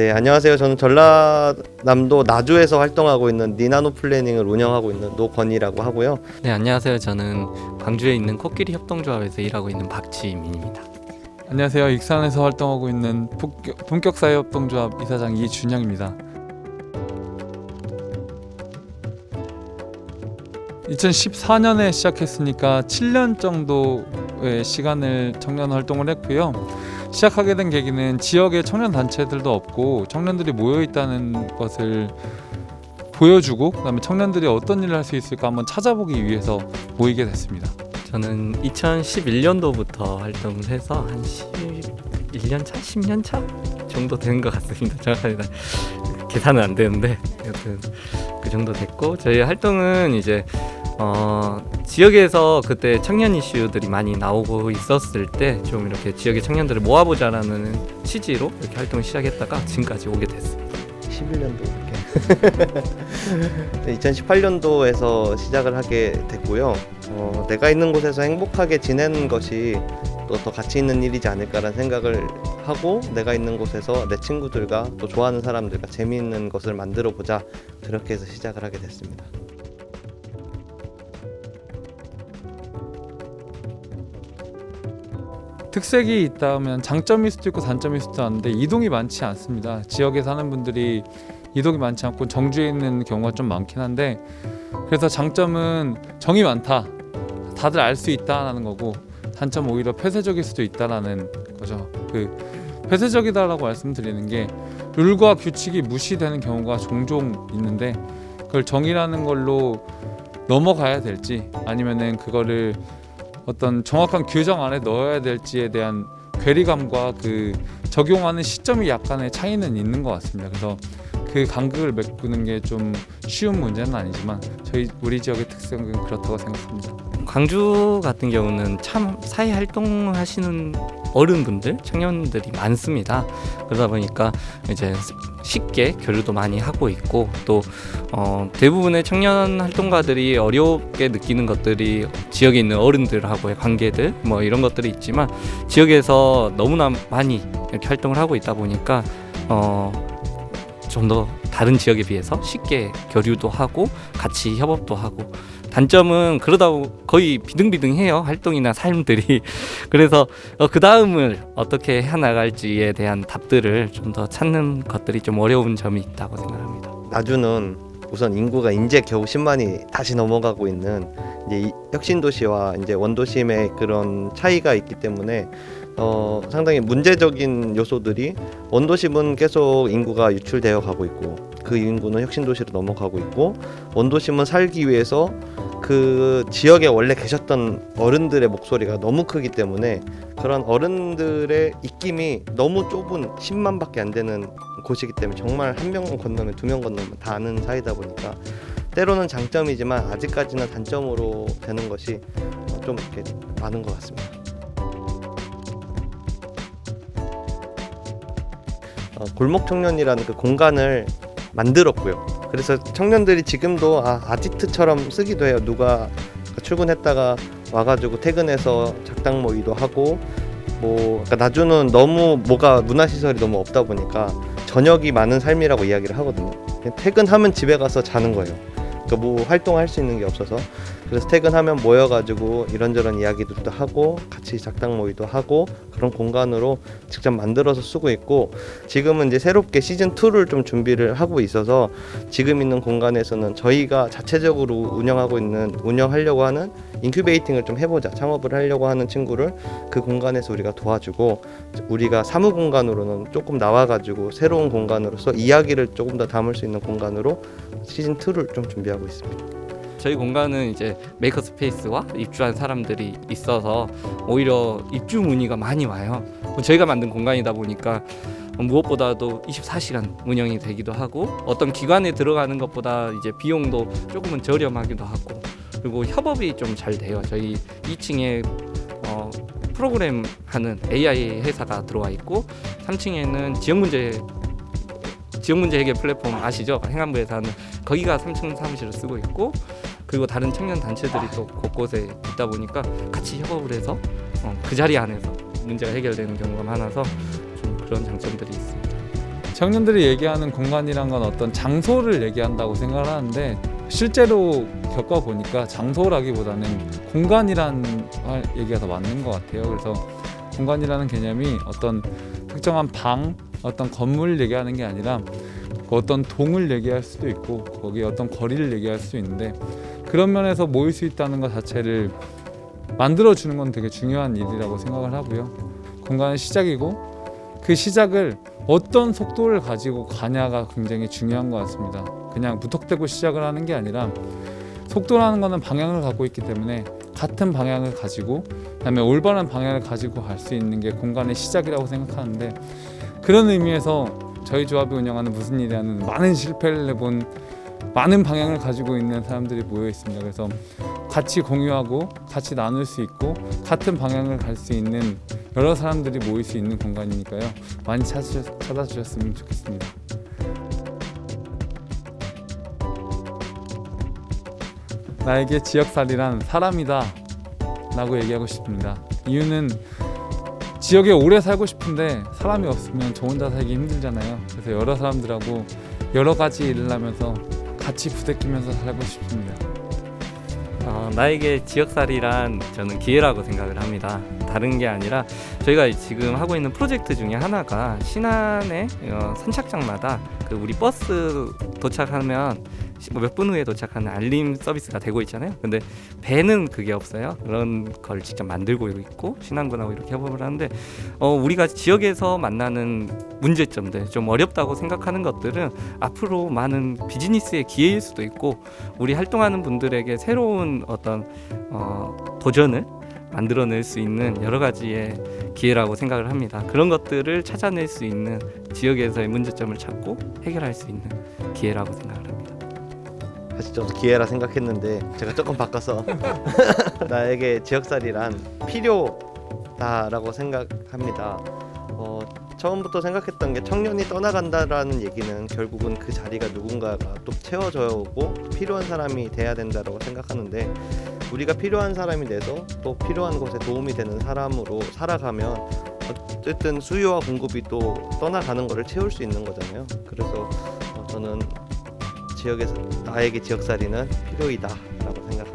네, 안녕하세요. 저는 전라남도 나주에서 활동하고 있는 니나노 플래닝을 운영하고 있는 노건이라고 하고요. 네, 안녕하세요. 저는 광주에 있는 코끼리 협동조합에서 일하고 있는 박지민입니다. 안녕하세요. 익산에서 활동하고 있는 본격사회협동조합 이사장 이준영입니다. 2014년에 시작했으니까 7년 정도의 시간을 청년 활동을 했고요. 시작하게 된 계기는 지역에 청년 단체들도 없고 청년들이 모여 있다는 것을 보여주고 그다음에 청년들이 어떤 일을 할 수 있을까 한번 찾아보기 위해서 모이게 됐습니다. 저는 2011년도부터 활동을 해서 한 11년 차, 10년 차 정도 된 것 같습니다. 정확하게 계산은 안 되는데 여튼 그 정도 됐고, 저희 활동은 이제 지역에서 그때 청년 이슈들이 많이 나오고 있었을 때 좀 이렇게 지역의 청년들을 모아보자라는 취지로 이렇게 활동을 시작했다가 지금까지 오게 됐습니다. 11년도 이렇게 2018년도에서 시작을 하게 됐고요. 내가 있는 곳에서 행복하게 지내는 것이 또 더 가치 있는 일이지 않을까라는 생각을 하고, 내가 있는 곳에서 내 친구들과 또 좋아하는 사람들과 재미있는 것을 만들어 보자, 그렇게 해서 시작을 하게 됐습니다. 특색이 있다면 장점일 수도 있고 단점일 수도 있는데 이동이 많지 않습니다. 지역에 사는 분들이 이동이 많지 않고 정주에 있는 경우가 좀 많긴 한데, 그래서 장점은 정이 많다, 다들 알 수 있다라는 거고, 단점은 오히려 폐쇄적일 수도 있다라는 거죠. 폐쇄적이다라고 말씀드리는 게 룰과 규칙이 무시되는 경우가 종종 있는데, 그걸 정의라는 걸로 넘어가야 될지 아니면은 그거를 어떤 정확한 규정 안에 넣어야 될지에 대한 괴리감과 그 적용하는 시점이 약간의 차이는 있는 것 같습니다. 그래서 그 간극을 메꾸는 게 좀 쉬운 문제는 아니지만 우리 지역의 특성은 그렇다고 생각합니다. 광주 같은 경우는 참 사회 활동을 하시는 어른분들, 청년들이 많습니다. 그러다 보니까 이제 쉽게 교류도 많이 하고 있고, 또 대부분의 청년 활동가들이 어렵게 느끼는 것들이 지역에 있는 어른들하고의 관계들 뭐 이런 것들이 있지만, 지역에서 너무나 많이 이렇게 활동을 하고 있다 보니까 좀 더 다른 지역에 비해서 쉽게 교류도 하고 같이 협업도 하고, 단점은 그러다 거의 비등비등해요, 활동이나 삶들이. 그래서 그 다음을 어떻게 해나갈지에 대한 답들을 좀 더 찾는 것들이 좀 어려운 점이 있다고 생각합니다. 나주는 우선 인구가 이제 겨우 10만이 다시 넘어가고 있는 이제 혁신도시와 이제 원도심의 그런 차이가 있기 때문에 상당히 문제적인 요소들이, 원도심은 계속 인구가 유출되어 가고 있고 그 인구는 혁신도시로 넘어가고 있고, 원도심은 살기 위해서 그 지역에 원래 계셨던 어른들의 목소리가 너무 크기 때문에 그런 어른들의 입김이 너무 좁은 10만밖에 안 되는 곳이기 때문에 정말 한 명 건너면 두 명 건너면 다 아는 사이다 보니까 때로는 장점이지만 아직까지는 단점으로 되는 것이 좀 이렇게 많은 것 같습니다. 골목 청년이라는 그 공간을 만들었고요. 그래서 청년들이 지금도 아지트처럼 쓰기도 해요. 누가 출근했다가 와가지고 퇴근해서 작당 모의도 하고, 그러니까 나주는 너무 문화시설이 너무 없다 보니까 저녁이 많은 삶이라고 이야기를 하거든요. 퇴근하면 집에 가서 자는 거예요. 그러니까 활동할 수 있는 게 없어서. 그래서 퇴근하면 모여가지고 이런저런 이야기들도 하고 같이 작당 모의도 하고, 그런 공간으로 직접 만들어서 쓰고 있고, 지금은 이제 새롭게 시즌 2를 좀 준비를 하고 있어서 지금 있는 공간에서는 저희가 자체적으로 운영하려고 하는 인큐베이팅을 좀 해보자, 창업을 하려고 하는 친구를 그 공간에서 우리가 도와주고, 우리가 사무 공간으로는 조금 나와가지고 새로운 공간으로서 이야기를 조금 더 담을 수 있는 공간으로 시즌 2를 좀 준비하고 있습니다. 저희 공간은 이제 메이커 스페이스와 입주한 사람들이 있어서 오히려 입주 문의가 많이 와요. 저희가 만든 공간이다 보니까 무엇보다도 24시간 운영이 되기도 하고, 어떤 기관에 들어가는 것보다 이제 비용도 조금은 저렴하기도 하고, 그리고 협업이 좀 잘 돼요. 저희 2층에 프로그램 하는 AI 회사가 들어와 있고, 3층에는 지역 문제 해결 플랫폼 아시죠? 행안부에서 하는, 거기가 3층 사무실을 쓰고 있고, 그리고 다른 청년 단체들이 또 곳곳에 있다 보니까 같이 협업을 해서 그 자리 안에서 문제가 해결되는 경우가 많아서 좀 그런 장점들이 있습니다. 청년들이 얘기하는 공간이란 건 어떤 장소를 얘기한다고 생각을 하는데 실제로 겪어보니까 장소라기보다는 공간이란 얘기가 더 맞는 것 같아요. 그래서 공간이라는 개념이 어떤 특정한 방, 어떤 건물을 얘기하는 게 아니라 어떤 동을 얘기할 수도 있고 거기에 어떤 거리를 얘기할 수 있는데 그런 면에서 모일 수 있다는 것 자체를 만들어주는 건 되게 중요한 일이라고 생각을 하고요. 공간의 시작이고 그 시작을 어떤 속도를 가지고 가냐가 굉장히 중요한 것 같습니다. 그냥 무턱대고 시작을 하는 게 아니라 속도라는 거는 방향을 갖고 있기 때문에 같은 방향을 가지고 그다음에 올바른 방향을 가지고 갈 수 있는 게 공간의 시작이라고 생각하는데 그런 의미에서 저희 조합이 운영하는 무슨 일이라는 많은 실패를 해본 많은 방향을 가지고 있는 사람들이 모여 있습니다. 그래서 같이 공유하고 같이 나눌 수 있고 같은 방향을 갈 수 있는 여러 사람들이 모일 수 있는 공간이니까요. 많이 찾아주셨으면 좋겠습니다. 나에게 지역살이란 사람이다 라고 얘기하고 싶습니다. 이유는 지역에 오래 살고 싶은데 사람이 없으면 저 혼자 살기 힘들잖아요. 그래서 여러 사람들하고 여러 가지 일을 하면서 같이 부대끼면서 살고 싶습니다. 나에게 지역살이란 저는 기회라고 생각을 합니다. 다른 게 아니라 저희가 지금 하고 있는 프로젝트 중에 하나가 신안의 선착장마다 그 우리 버스 도착하면 몇 분 후에 도착하는 알림 서비스가 되고 있잖아요. 근데 배는 그게 없어요. 그런 걸 직접 만들고 있고 신안군하고 이렇게 협업을 하는데 우리가 지역에서 만나는 문제점들 좀 어렵다고 생각하는 것들은 앞으로 많은 비즈니스의 기회일 수도 있고 우리 활동하는 분들에게 새로운 어떤 도전을 만들어낼 수 있는 여러 가지의 기회라고 생각을 합니다. 그런 것들을 찾아낼 수 있는 지역에서의 문제점을 찾고 해결할 수 있는 기회라고 생각을 합니다. 사실 저도 기회라 생각했는데 제가 조금 바꿔서 나에게 지역살이란 필요다라고 생각합니다. 처음부터 생각했던 게 청년이 떠나간다라는 얘기는 결국은 그 자리가 누군가가 또 채워줘야 오고 필요한 사람이 돼야 된다라고 생각하는데 우리가 필요한 사람이 돼서 또 필요한 곳에 도움이 되는 사람으로 살아가면 어쨌든 수요와 공급이 또 떠나가는 거를 채울 수 있는 거잖아요. 그래서 저는 지역에서 나에게 지역살이는 필요이다라고 생각합니다.